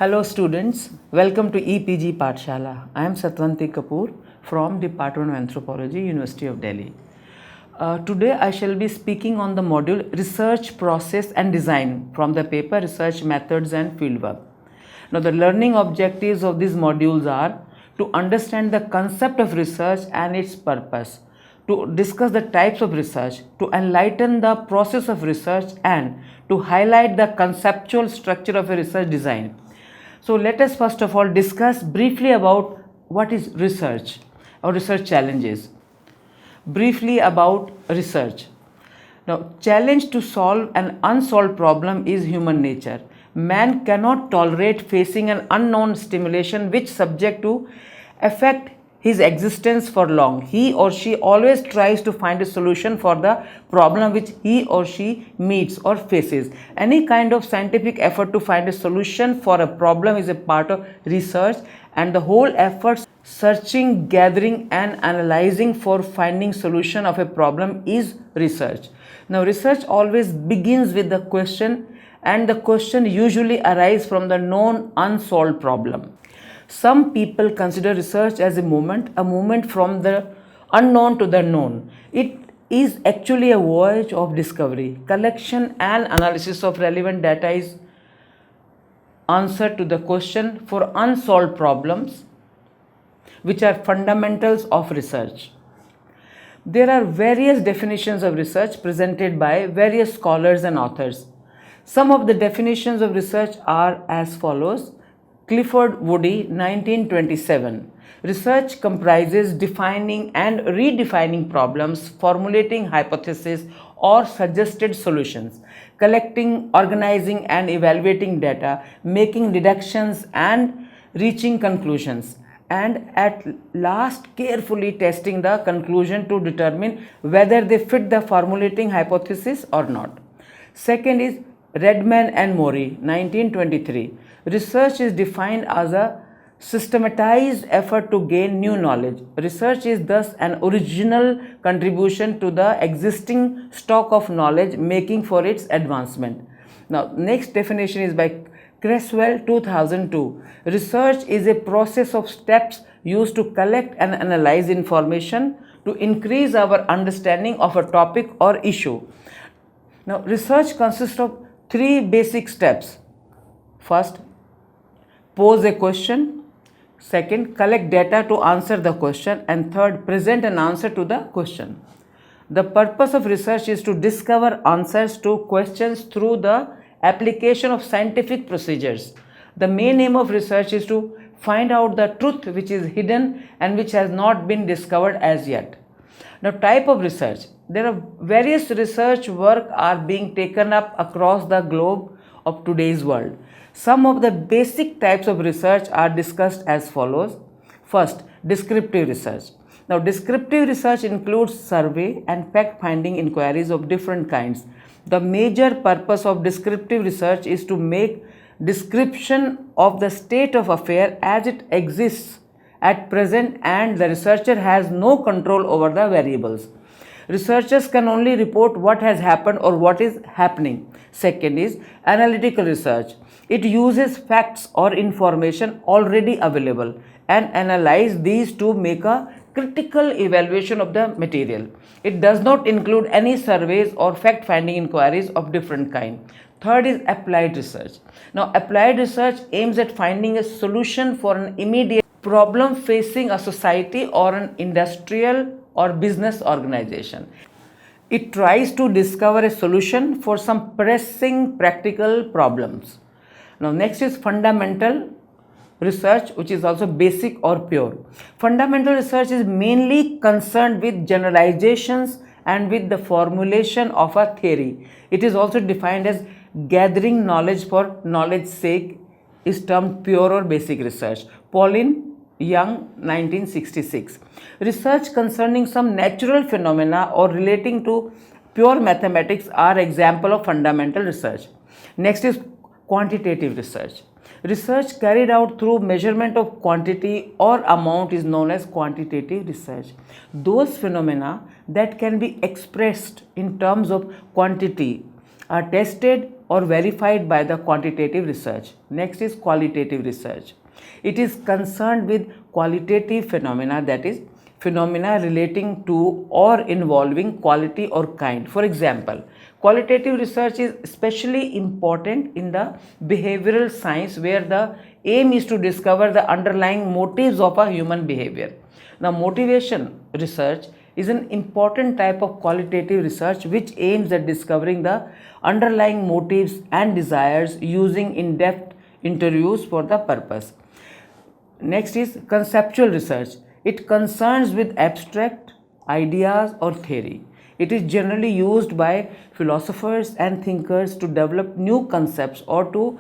Hello students, welcome to EPG Pathshala. I am Satwanti Kapoor from Department of Anthropology, University of Delhi. Today I shall be speaking on the module Research Process and Design from the paper Research Methods and Fieldwork. Now the learning objectives of these modules are to understand the concept of research and its purpose, to discuss the types of research, to enlighten the process of research, and to highlight the conceptual structure of a research design. So let us first of all discuss briefly about what is research or research challenges. Briefly about research. Now, challenge to solve an unsolved problem is human nature. Man cannot tolerate facing an unknown stimulation which subject to affect his existence for long. He or she always tries to find a solution for the problem which he or she meets or faces. Any kind of scientific effort to find a solution for a problem is a part of research, and the whole effort searching, gathering and analyzing for finding solution of a problem is research. Now research always begins with the question, and the question usually arises from the known unsolved problem. Some people consider research as a movement from the unknown to the known. It is actually a voyage of discovery. Collection and analysis of relevant data is answer to the question for unsolved problems, which are fundamentals of research. There are various definitions of research presented by various scholars and authors. Some of the definitions of research are as follows. Clifford Woody, 1927. Research comprises defining and redefining problems, formulating hypotheses or suggested solutions, collecting, organizing and evaluating data, making deductions and reaching conclusions, and at last carefully testing the conclusion to determine whether they fit the formulating hypothesis or not. Second is Redman and Mori, 1923. Research is defined as a systematized effort to gain new knowledge. Research is thus an original contribution to the existing stock of knowledge, making for its advancement. Now, next definition is by Creswell, 2002. Research is a process of steps used to collect and analyze information to increase our understanding of a topic or issue. Now, research consists of three basic steps. First, pose a question. Second, collect data to answer the question. And third, present an answer to the question. The purpose of research is to discover answers to questions through the application of scientific procedures. The main aim of research is to find out the truth which is hidden and which has not been discovered as yet. Now, type of research. There are various research work are being taken up across the globe of today's world. Some of the basic types of research are discussed as follows. First, descriptive research. Now, descriptive research includes survey and fact-finding inquiries of different kinds. The major purpose of descriptive research is to make description of the state of affair as it exists at present, and the researcher has no control over the variables. Researchers can only report what has happened or what is happening. Second is analytical research. It uses facts or information already available and analyze these to make a critical evaluation of the material. It does not include any surveys or fact-finding inquiries of different kind. Third is applied research. Now, applied research aims at finding a solution for an immediate problem facing a society or an industrial or business organization. It tries to discover a solution for some pressing practical problems. Now, next is fundamental research, which is also basic or pure. Fundamental research is mainly concerned with generalizations and with the formulation of a theory. It is also defined as gathering knowledge for knowledge's sake, is termed pure or basic research. Pauline Young, 1966. Research concerning some natural phenomena or relating to pure mathematics are example of fundamental research. Next is quantitative research. Research carried out through measurement of quantity or amount is known as quantitative research. Those phenomena that can be expressed in terms of quantity are tested or verified by the quantitative research. Next is qualitative research. It is concerned with qualitative phenomena, that is, phenomena relating to or involving quality or kind. For example, qualitative research is especially important in the behavioral science, where the aim is to discover the underlying motives of a human behavior. Now, motivation research is an important type of qualitative research which aims at discovering the underlying motives and desires using in-depth interviews for the purpose. Next is conceptual research. It concerns with abstract ideas or theory. It is generally used by philosophers and thinkers to develop new concepts or to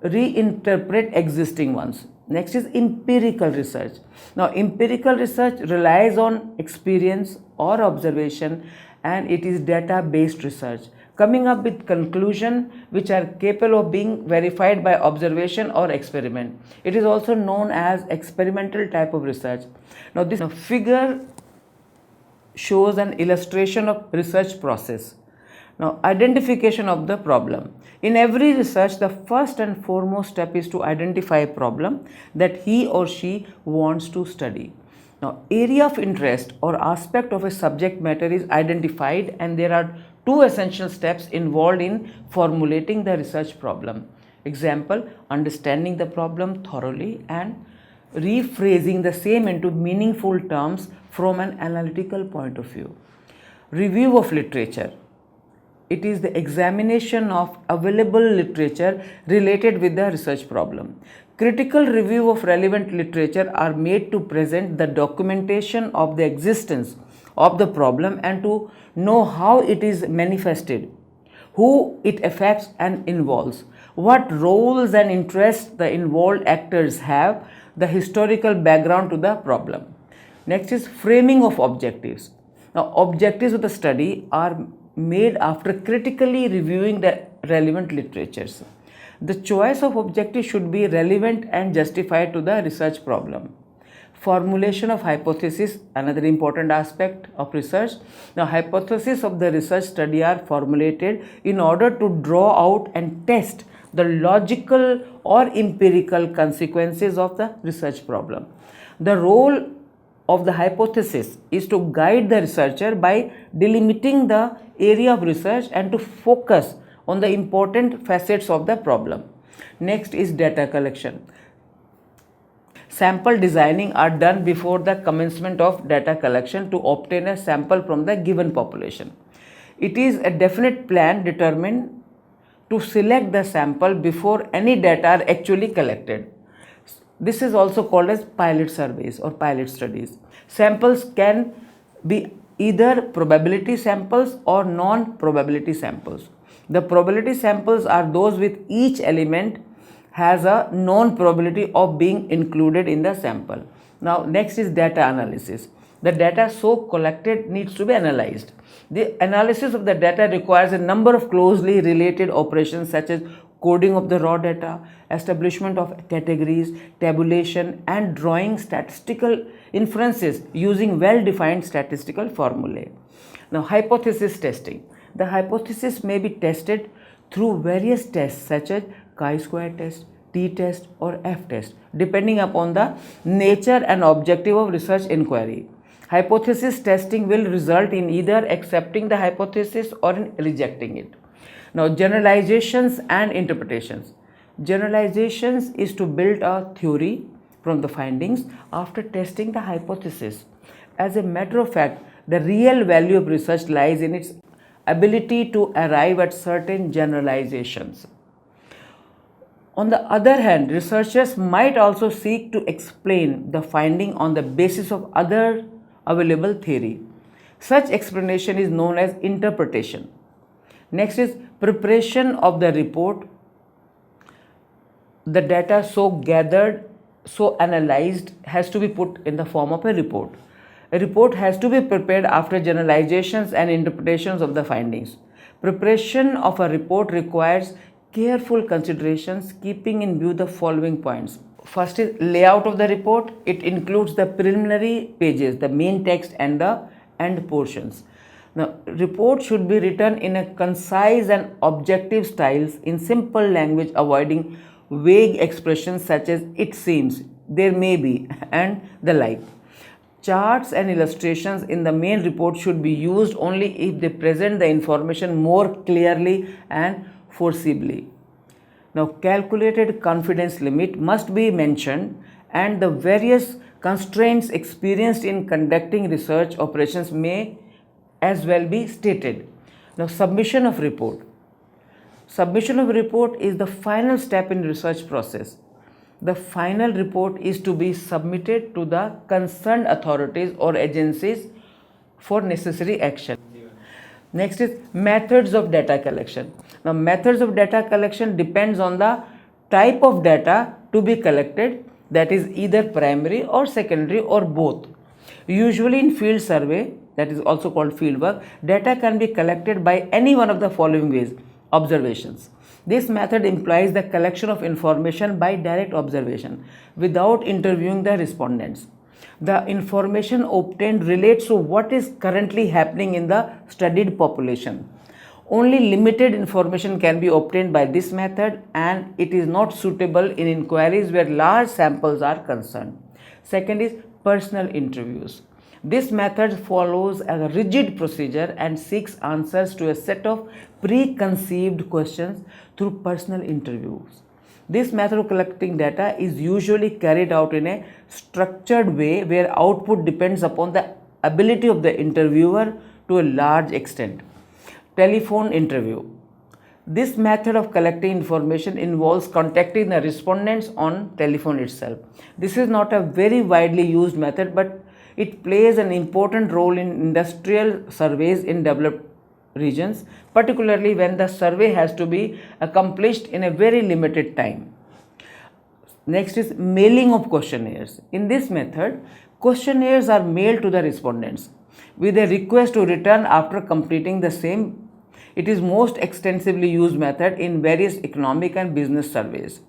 reinterpret existing ones. Next is empirical research. Now, empirical research relies on experience or observation, and it is data-based research, coming up with conclusions which are capable of being verified by observation or experiment. It is also known as experimental type of research. Now, this figure shows an illustration of research process. Now, identification of the problem. In every research, the first and foremost step is to identify a problem that he or she wants to study. Now, area of interest or aspect of a subject matter is identified, and there are two essential steps involved in formulating the research problem. Example, understanding the problem thoroughly and rephrasing the same into meaningful terms from an analytical point of view. Review of literature. It is the examination of available literature related with the research problem. Critical review of relevant literature are made to present the documentation of the existence of the problem and to know how it is manifested, who it affects and involves, what roles and interests the involved actors have, the historical background to the problem. Next is framing of objectives. Now, objectives of the study are made after critically reviewing the relevant literatures. The choice of objective should be relevant and justified to the research problem. Formulation of hypothesis, another important aspect of research. Now, hypotheses of the research study are formulated in order to draw out and test the logical or empirical consequences of the research problem. The role of the hypothesis is to guide the researcher by delimiting the area of research and to focus on the important facets of the problem. Next is data collection. Sample designing are done before the commencement of data collection to obtain a sample from the given population. It is a definite plan determined to select the sample before any data are actually collected. This is also called as pilot surveys or pilot studies. Samples can be either probability samples or non-probability samples. The probability samples are those with each element has a known probability of being included in the sample. Now, next is data analysis. The data so collected needs to be analyzed. The analysis of the data requires a number of closely related operations such as coding of the raw data, establishment of categories, tabulation, and drawing statistical inferences using well-defined statistical formulae. Now, hypothesis testing. The hypothesis may be tested through various tests such as chi-square test, t-test, or f-test, depending upon the nature and objective of research inquiry. Hypothesis testing will result in either accepting the hypothesis or in rejecting it. Now, generalizations and interpretations. Generalizations is to build a theory from the findings after testing the hypothesis. As a matter of fact, the real value of research lies in its ability to arrive at certain generalizations. On the other hand, researchers might also seek to explain the finding on the basis of other available theory. Such explanation is known as interpretation. Next is preparation of the report. The data so gathered, so analyzed has to be put in the form of a report. A report has to be prepared after generalizations and interpretations of the findings. Preparation of a report requires careful considerations, keeping in view the following points. First is layout of the report. It includes the preliminary pages, the main text, and the end portions. Now, report should be written in a concise and objective styles in simple language, avoiding vague expressions such as it seems, there may be, and the like. Charts and illustrations in the main report should be used only if they present the information more clearly and forcibly. Now, calculated confidence limit must be mentioned, and the various constraints experienced in conducting research operations may as well be stated. Now, submission of report. Submission of report is the final step in research process. The final report is to be submitted to the concerned authorities or agencies for necessary action. Next is methods of data collection. Now, methods of data collection depends on the type of data to be collected, that is either primary or secondary or both. Usually in field survey, that is also called field work, data can be collected by any one of the following ways. Observations. This method implies the collection of information by direct observation without interviewing the respondents. The information obtained relates to what is currently happening in the studied population. Only limited information can be obtained by this method, and it is not suitable in inquiries where large samples are concerned. Second is personal interviews. This method follows a rigid procedure and seeks answers to a set of preconceived questions through personal interviews. This method of collecting data is usually carried out in a structured way where output depends upon the ability of the interviewer to a large extent. Telephone interview. This method of collecting information involves contacting the respondents on telephone itself. This is not a very widely used method, but it plays an important role in industrial surveys in developed regions, particularly when the survey has to be accomplished in a very limited time. Next is mailing of questionnaires. In this method, questionnaires are mailed to the respondents with a request to return after completing the same. It is most extensively used method in various economic and business surveys.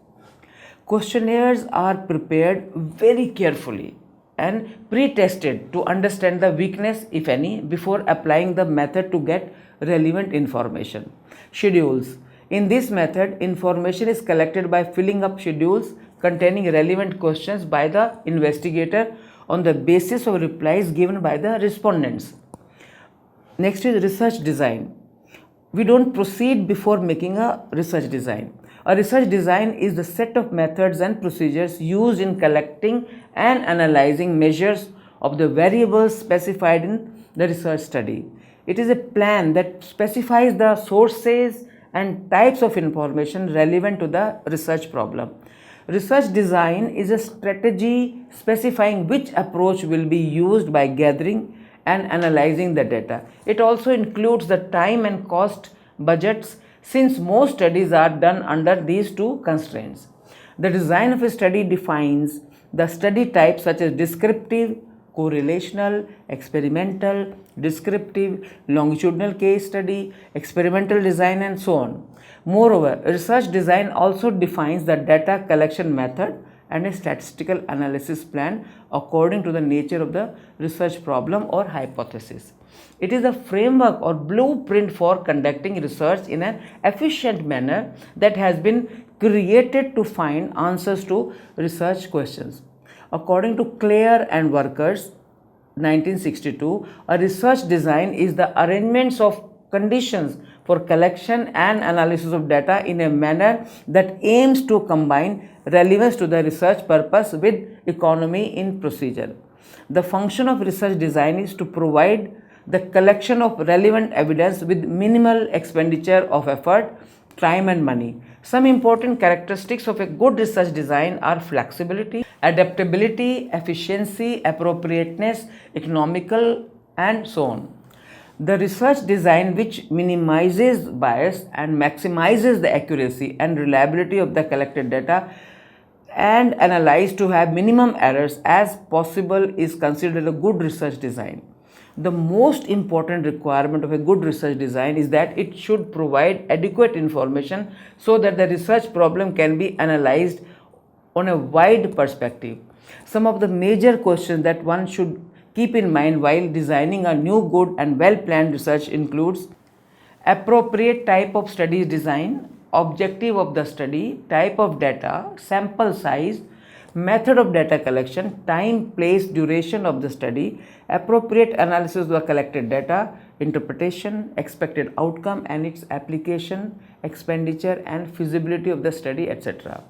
Questionnaires are prepared very carefully and pre-tested to understand the weakness, if any, before applying the method to get relevant information. Schedules. In this method, information is collected by filling up schedules containing relevant questions by the investigator on the basis of replies given by the respondents. Next is research design. We don't proceed before making a research design. A research design is the set of methods and procedures used in collecting and analyzing measures of the variables specified in the research study. It is a plan that specifies the sources and types of information relevant to the research problem. Research design is a strategy specifying which approach will be used by gathering and analyzing the data. It also includes the time and cost budgets, since most studies are done under these two constraints. The design of a study defines the study types such as descriptive, correlational, experimental, descriptive, longitudinal case study, experimental design, and so on. Moreover, research design also defines the data collection method and a statistical analysis plan according to the nature of the research problem or hypothesis. It is a framework or blueprint for conducting research in an efficient manner that has been created to find answers to research questions. According to Clare and Workers, 1962, a research design is the arrangements of conditions for collection and analysis of data in a manner that aims to combine relevance to the research purpose with economy in procedure. The function of research design is to provide the collection of relevant evidence with minimal expenditure of effort, time, and money. Some important characteristics of a good research design are flexibility, adaptability, efficiency, appropriateness, economical, and so on. The research design which minimizes bias and maximizes the accuracy and reliability of the collected data and analyzed to have minimum errors as possible is considered a good research design. The most important requirement of a good research design is that it should provide adequate information so that the research problem can be analyzed on a wide perspective. Some of the major questions that one should keep in mind while designing a new good and well-planned research includes appropriate type of study design, objective of the study, type of data, sample size, method of data collection, time, place, duration of the study, appropriate analysis of the collected data, interpretation, expected outcome and its application, expenditure and feasibility of the study, etc.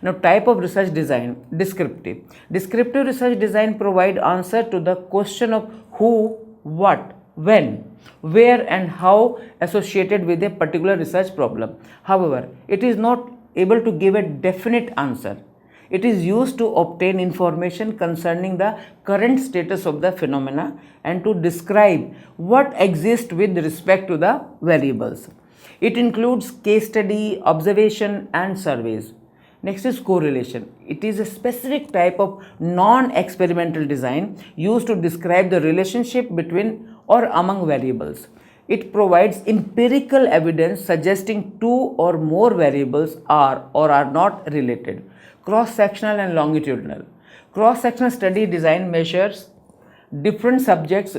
Now, type of research design, descriptive. Descriptive research design provide answer to the question of who, what, when, where and how associated with a particular research problem. However, it is not able to give a definite answer. It is used to obtain information concerning the current status of the phenomena and to describe what exists with respect to the variables. It includes case study, observation and surveys. Next is correlation. It is a specific type of non-experimental design used to describe the relationship between or among variables. It provides empirical evidence suggesting two or more variables are or are not related. Cross-sectional and longitudinal. Cross-sectional study design measures different subjects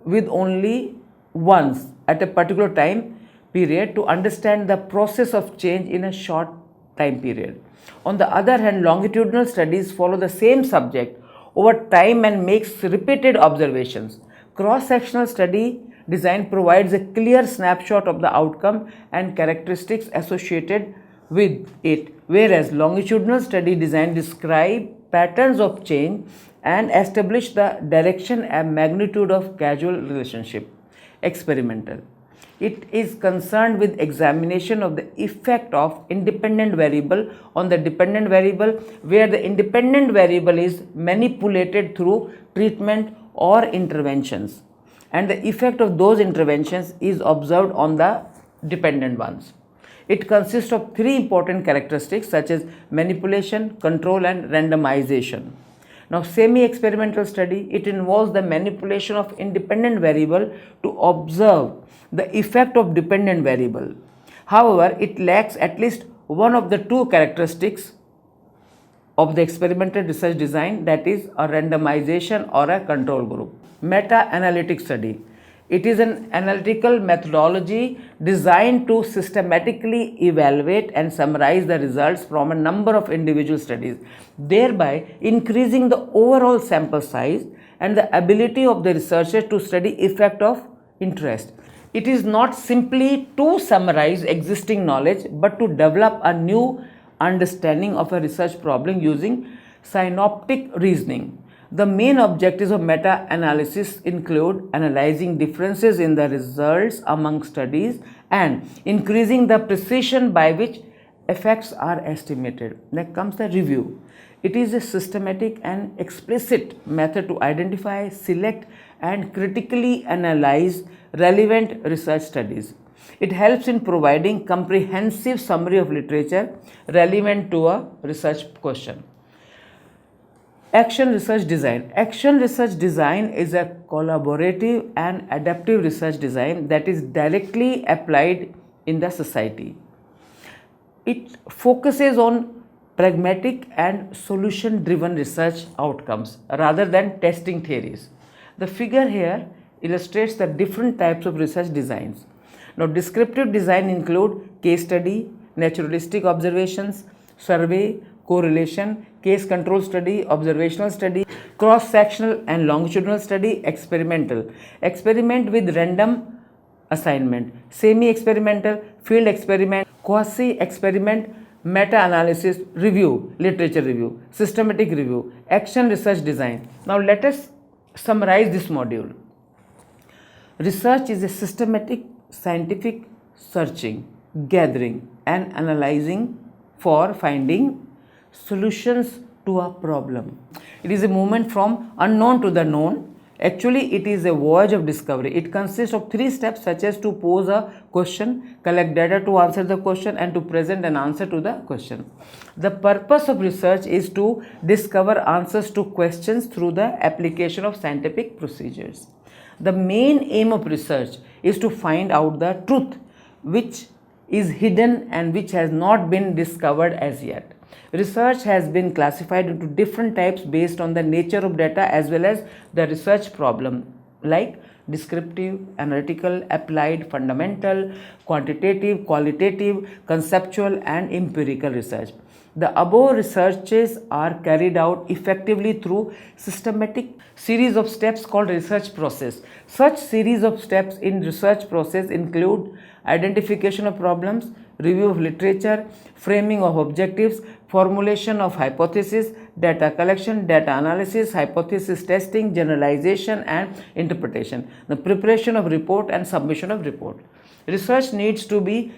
with only once at a particular time period to understand the process of change in a short time period. On the other hand, longitudinal studies follow the same subject over time and makes repeated observations. Cross-sectional study design provides a clear snapshot of the outcome and characteristics associated with it, whereas longitudinal study design describe patterns of change and establish the direction and magnitude of causal relationship. Experimental. It is concerned with examination of the effect of independent variable on the dependent variable, where the independent variable is manipulated through treatment or interventions, and the effect of those interventions is observed on the dependent ones. It consists of three important characteristics such as manipulation, control and randomization. Now, semi-experimental study, it involves the manipulation of independent variable to observe the effect of dependent variable. However, it lacks at least one of the two characteristics of the experimental research design, that is a randomization or a control group. Meta-analytic study. It is an analytical methodology designed to systematically evaluate and summarize the results from a number of individual studies, thereby increasing the overall sample size and the ability of the researcher to study effect of interest. It is not simply to summarize existing knowledge, but to develop a new understanding of a research problem using synoptic reasoning. The main objectives of meta-analysis include analyzing differences in the results among studies and increasing the precision by which effects are estimated. Next comes the review. It is a systematic and explicit method to identify, select and critically analyze relevant research studies. It helps in providing comprehensive summary of literature relevant to a research question. Action research design. Action research design is a collaborative and adaptive research design that is directly applied in the society. It focuses on pragmatic and solution-driven research outcomes rather than testing theories. The figure here illustrates the different types of research designs. Now, descriptive design include case study, naturalistic observations, survey, correlation, case control study, observational study, cross-sectional and longitudinal study, experimental, experiment with random assignment, semi-experimental, field experiment, quasi-experiment, meta-analysis, review, literature review, systematic review, action research design. Now let us summarize this module. Research is a systematic scientific searching, gathering and analyzing for finding solutions to a problem. It is a movement from unknown to the known. Actually, it is a voyage of discovery. It consists of three steps such as to pose a question, collect data to answer the question and to present an answer to the question. The purpose of research is to discover answers to questions through the application of scientific procedures. The main aim of research is to find out the truth which is hidden and which has not been discovered as yet. Research has been classified into different types based on the nature of data as well as the research problem, like descriptive, analytical, applied, fundamental, quantitative, qualitative, conceptual, and empirical research. The above researches are carried out effectively through systematic series of steps called research process. Such series of steps in research process include identification of problems, review of literature, framing of objectives, formulation of hypotheses, data collection, data analysis, hypothesis testing, generalization and interpretation, the preparation of report and submission of report. Research needs to be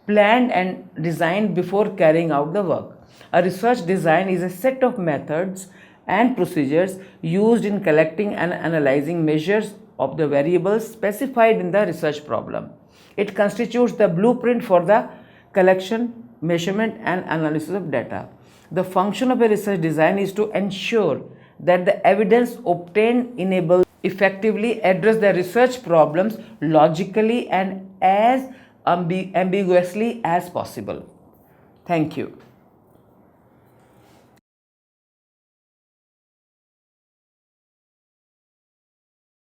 planned and designed before carrying out the work. A research design is a set of methods and procedures used in collecting and analyzing measures of the variables specified in the research problem. It constitutes the blueprint for the collection, measurement, and analysis of data. The function of a research design is to ensure that the evidence obtained enables effectively address the research problems logically and as ambiguously as possible. Thank you.